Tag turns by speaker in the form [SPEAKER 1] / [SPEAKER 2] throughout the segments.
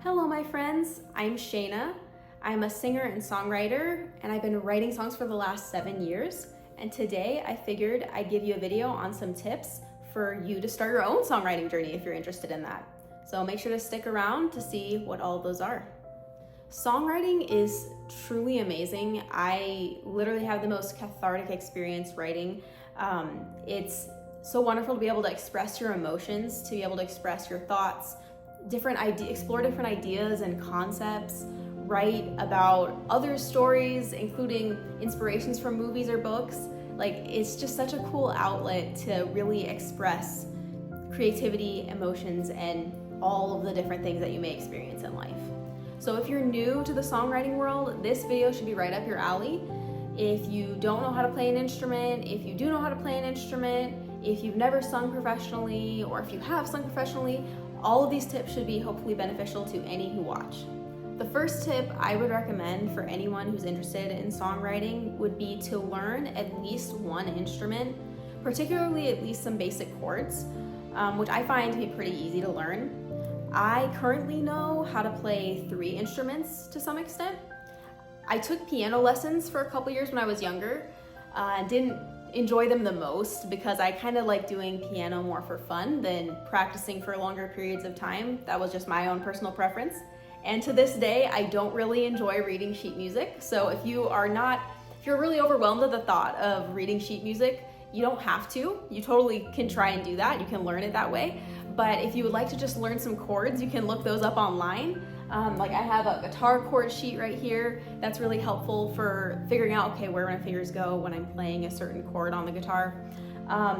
[SPEAKER 1] Hello, my friends. I'm Shaina. I'm a singer and songwriter, and I've been writing songs for the last 7 years. And today I figured I'd give you a video on some tips for you to start your own songwriting journey if you're interested in that. So make sure to stick around to see what all of those are. Songwriting is truly amazing. I literally have the most cathartic experience writing. It's so wonderful to be able to express your emotions, to be able to express your thoughts, explore different ideas and concepts, write about other stories, including inspirations from movies or books. It's just such a cool outlet to really express creativity, emotions, and all of the different things that you may experience in life. So if you're new to the songwriting world, this video should be right up your alley. If you don't know how to play an instrument, if you do know how to play an instrument, if you've never sung professionally, or if you have sung professionally, all of these tips should be hopefully beneficial to any who watch. The first tip I would recommend for anyone who's interested in songwriting would be to learn at least one instrument, particularly at least some basic chords, which I find to be pretty easy to learn. I currently know how to play 3 instruments to some extent. I took piano lessons for a couple years when I was younger. Didn't enjoy them the most because I kind of like doing piano more for fun than practicing for longer periods of time. That was just my own personal preference. And to this day, I don't really enjoy reading sheet music. So if you're really overwhelmed at the thought of reading sheet music, you don't have to. You totally can try and do that. You can learn it that way. But if you would like to just learn some chords, you can look those up online. I have a guitar chord sheet right here that's really helpful for figuring out, okay, where my fingers go when I'm playing a certain chord on the guitar.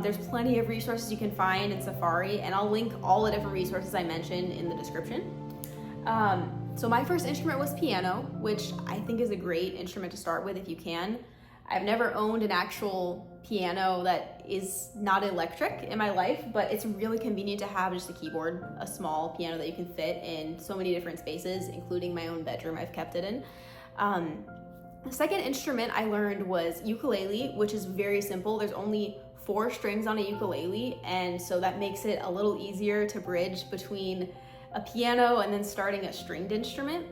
[SPEAKER 1] There's plenty of resources you can find in Safari, and I'll link all the different resources I mentioned in the description. So my first instrument was piano, which I think is a great instrument to start with if you can. I've never owned an actual piano that is not electric in my life, but it's really convenient to have just a keyboard, a small piano that you can fit in so many different spaces, including my own bedroom I've kept it in. The second instrument I learned was ukulele, which is very simple. There's only 4 strings on a ukulele, and so that makes it a little easier to bridge between a piano and then starting a stringed instrument.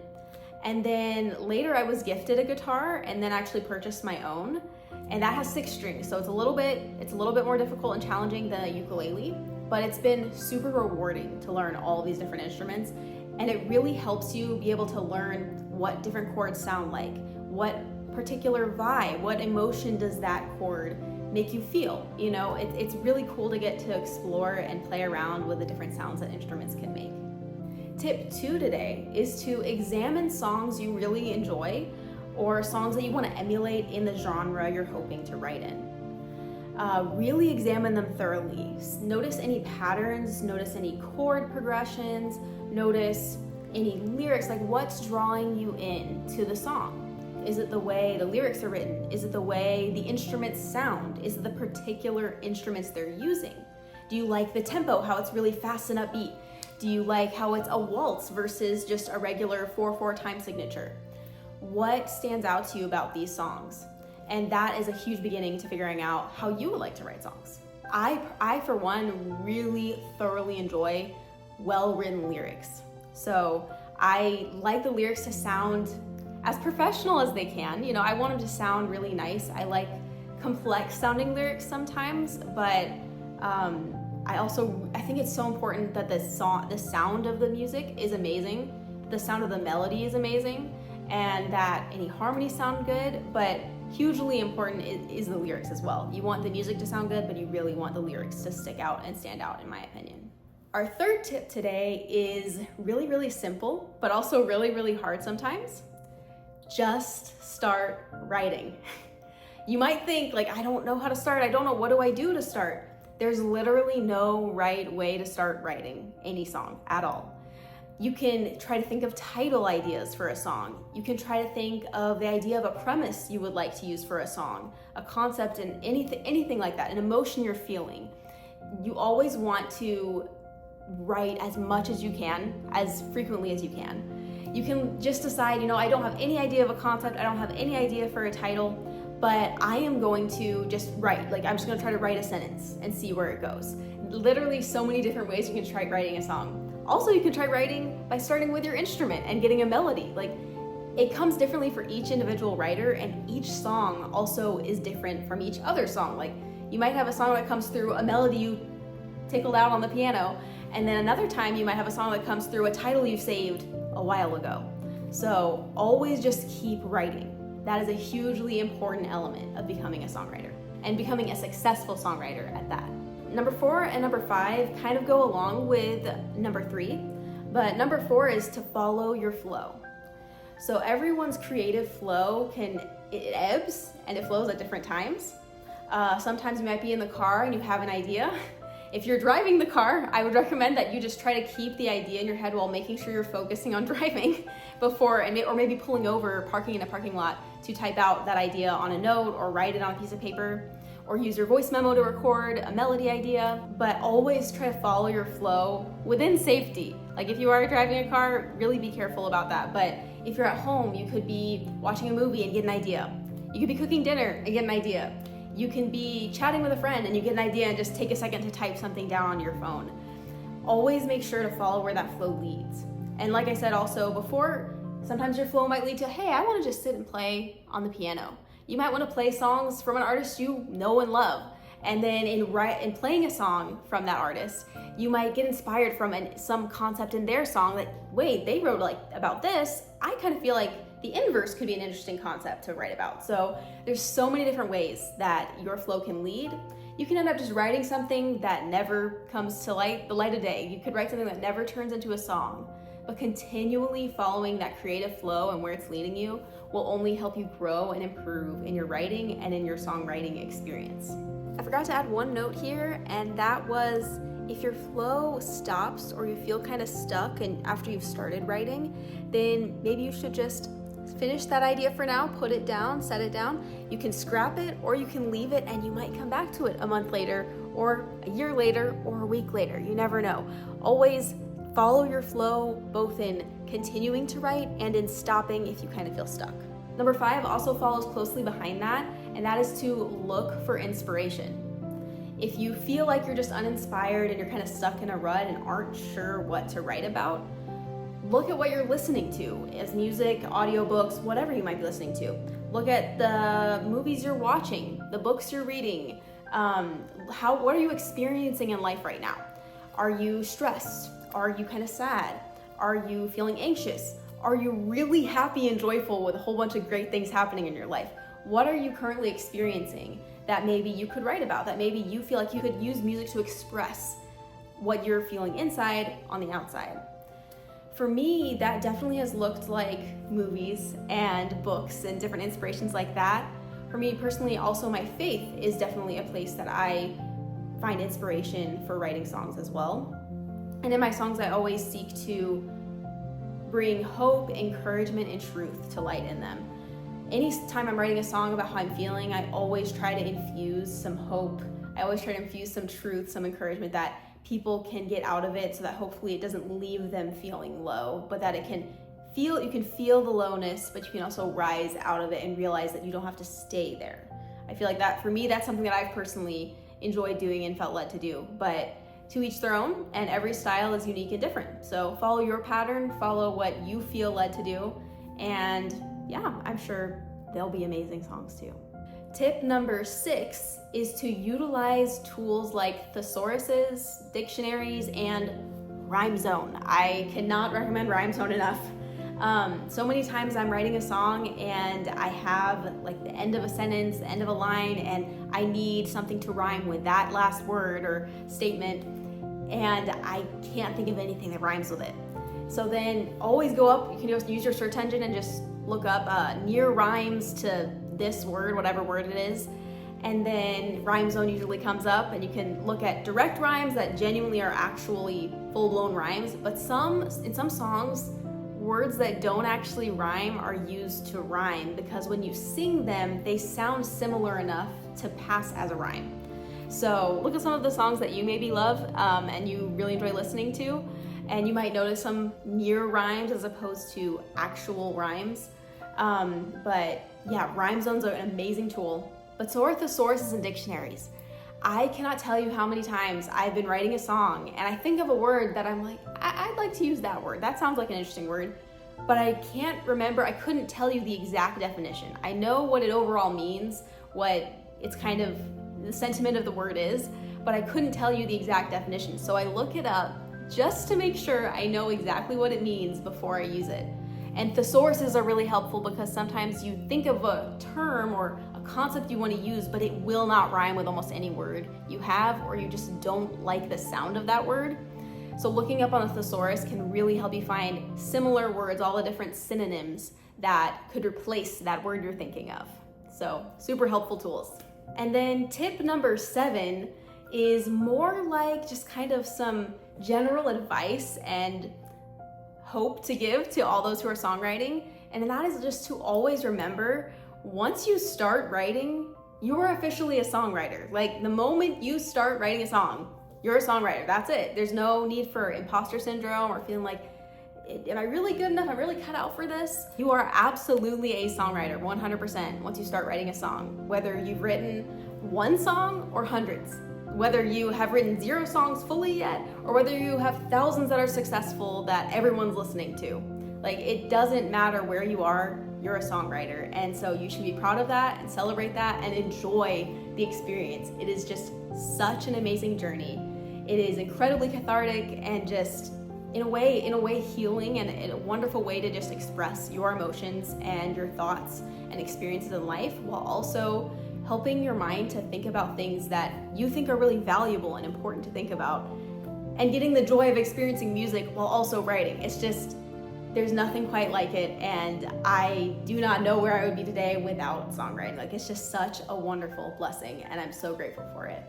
[SPEAKER 1] And then later I was gifted a guitar and then actually purchased my own, and that has 6 strings. So it's a little bit more difficult and challenging than a ukulele, but it's been super rewarding to learn all of these different instruments. And it really helps you be able to learn what different chords sound like, what particular vibe, what emotion does that chord make you feel. It's really cool to get to explore and play around with the different sounds that instruments can make. Tip 2 today is to examine songs you really enjoy or songs that you want to emulate in the genre you're hoping to write in. Really examine them thoroughly. Notice any patterns, notice any chord progressions, notice any lyrics, like what's drawing you in to the song. Is it the way the lyrics are written? Is it the way the instruments sound? Is it the particular instruments they're using? Do you like the tempo, how it's really fast and upbeat? Do you like how it's a waltz versus just a regular 4/4 time signature? What stands out to you about these songs? And that is a huge beginning to figuring out how you would like to write songs. I for one, really thoroughly enjoy well-written lyrics. So I like the lyrics to sound as professional as they can. I want them to sound really nice. I like complex sounding lyrics sometimes, but I think it's so important that the sound of the music is amazing, the sound of the melody is amazing, and that any harmonies sound good, but hugely important is the lyrics as well. You want the music to sound good, but you really want the lyrics to stick out and stand out, in my opinion. Our third tip today is really, really simple, but also really, really hard sometimes. Just start writing. You might think, I don't know how to start. I don't know, what do I do to start? There's literally no right way to start writing any song at all. You can try to think of title ideas for a song. You can try to think of the idea of a premise you would like to use for a song, a concept, and anything like that, an emotion you're feeling. You always want to write as much as you can, as frequently as you can. You can just decide, I don't have any idea of a concept, I don't have any idea for a title, but I am going to just write. I'm just gonna try to write a sentence and see where it goes. Literally so many different ways you can try writing a song. Also, you can try writing by starting with your instrument and getting a melody. Like, it comes differently for each individual writer, and each song also is different from each other song. Like, you might have a song that comes through a melody you tickled out on the piano, and then another time you might have a song that comes through a title you saved a while ago. So always just keep writing. That is a hugely important element of becoming a songwriter, and becoming a successful songwriter at that. Number 4 and number 5 kind of go along with number 3, but number 4 is to follow your flow. So everyone's creative flow it ebbs and it flows at different times. Sometimes you might be in the car and you have an idea. If you're driving the car, I would recommend that you just try to keep the idea in your head while making sure you're focusing on driving or maybe pulling over, parking in a parking lot to type out that idea on a note or write it on a piece of paper, or use your voice memo to record a melody idea. But always try to follow your flow within safety. Like, if you are driving a car, really be careful about that. But if you're at home, you could be watching a movie and get an idea. You could be cooking dinner and get an idea. You can be chatting with a friend and you get an idea and just take a second to type something down on your phone. Always make sure to follow where that flow leads. And like I said also before, sometimes your flow might lead to, hey, I want to just sit and play on the piano. You might want to play songs from an artist you know and love. And then in playing a song from that artist, you might get inspired from some concept in their song that, wait, they wrote like about this. I kind of feel like the inverse could be an interesting concept to write about. So there's so many different ways that your flow can lead. You can end up just writing something that never comes to the light of day. You could write something that never turns into a song, but continually following that creative flow and where it's leading you will only help you grow and improve in your writing and in your songwriting experience. I forgot to add one note here, and that was, if your flow stops or you feel kind of stuck and after you've started writing, then maybe you should just finish that idea for now, put it down, set it down. You can scrap it or you can leave it, and you might come back to it a month later or a year later or a week later. You never know. Always follow your flow, both in continuing to write and in stopping if you kind of feel stuck. Number 5 also follows closely behind that, and that is to look for inspiration. If you feel like you're just uninspired and you're kind of stuck in a rut and aren't sure what to write about, look at what you're listening to as music, audiobooks, whatever you might be listening to. Look at the movies you're watching, the books you're reading. What are you experiencing in life right now? Are you stressed? Are you kind of sad? Are you feeling anxious? Are you really happy and joyful with a whole bunch of great things happening in your life? What are you currently experiencing that maybe you could write about, that maybe you feel like you could use music to express what you're feeling inside on the outside? For me, that definitely has looked like movies and books and different inspirations like that. For me personally, also my faith is definitely a place that I find inspiration for writing songs as well. And in my songs, I always seek to bring hope, encouragement, and truth to light in them. Anytime I'm writing a song about how I'm feeling, I always try to infuse some hope. I always try to infuse some truth, some encouragement that people can get out of it, so that hopefully it doesn't leave them feeling low, but that you can feel the lowness, but you can also rise out of it and realize that you don't have to stay there. I feel like that, for me, that's something that I've personally enjoyed doing and felt led to do, but to each their own, and every style is unique and different. So follow your pattern, follow what you feel led to do, and yeah, I'm sure they'll be amazing songs too. Tip number 6 is to utilize tools like thesauruses, dictionaries, and Rhymezone. I cannot recommend Rhymezone enough. So many times I'm writing a song and I have like the end of a sentence, the end of a line, and I need something to rhyme with that last word or statement, and I can't think of anything that rhymes with it. So then always go up, you can just use your search engine and just look up near rhymes to this word, whatever word it is, and then Rhymezone usually comes up, and you can look at direct rhymes that genuinely are actually full-blown rhymes, but in some songs, words that don't actually rhyme are used to rhyme, because when you sing them, they sound similar enough to pass as a rhyme. So look at some of the songs that you maybe love and you really enjoy listening to, and you might notice some near rhymes as opposed to actual rhymes. But yeah, Rhymezone's an amazing tool, but so are thesauruses and dictionaries. I cannot tell you how many times I've been writing a song and I think of a word that I'm like, I'd like to use that word. That sounds like an interesting word, but I can't remember, I couldn't tell you the exact definition. I know what it overall means, what it's kind of, the sentiment of the word is, but I couldn't tell you the exact definition. So I look it up just to make sure I know exactly what it means before I use it. And thesauruses are really helpful because sometimes you think of a term or a concept you want to use, but it will not rhyme with almost any word you have, or you just don't like the sound of that word. So looking up on a thesaurus can really help you find similar words, all the different synonyms that could replace that word you're thinking of. So super helpful tools. And then tip number 7 is more like just kind of some general advice and hope to give to all those who are songwriting, and that is just to always remember, once you start writing, you are officially a songwriter. Like the moment you start writing a song, you're a songwriter. That's it. There's no need for imposter syndrome or feeling like, am I really good enough? I'm really cut out for this. You are absolutely a songwriter, 100%, once you start writing a song, whether you've written one song or hundreds. Whether you have written 0 songs fully yet, or whether you have thousands that are successful that everyone's listening to. Like, it doesn't matter where you are, you're a songwriter. And so you should be proud of that and celebrate that and enjoy the experience. It is just such an amazing journey. It is incredibly cathartic and just in a way healing, and a wonderful way to just express your emotions and your thoughts and experiences in life, while also helping your mind to think about things that you think are really valuable and important to think about, and getting the joy of experiencing music while also writing. It's just, there's nothing quite like it, and I do not know where I would be today without songwriting. Like, it's just such a wonderful blessing, and I'm so grateful for it.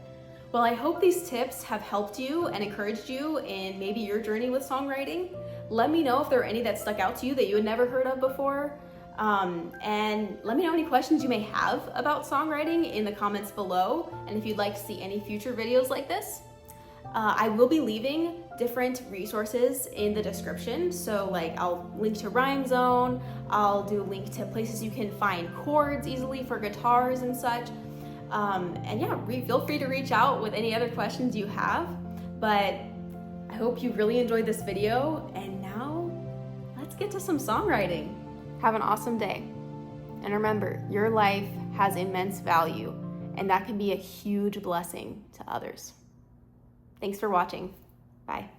[SPEAKER 1] Well, I hope these tips have helped you and encouraged you in maybe your journey with songwriting. Let me know if there are any that stuck out to you that you had never heard of before. And let me know any questions you may have about songwriting in the comments below, and if you'd like to see any future videos like this. I will be leaving different resources in the description, so like I'll link to Rhymezone, I'll do a link to places you can find chords easily for guitars and such. And yeah, feel free to reach out with any other questions you have, but I hope you really enjoyed this video, and now let's get to some songwriting. Have an awesome day. And remember, your life has immense value, and that can be a huge blessing to others. Thanks for watching. Bye.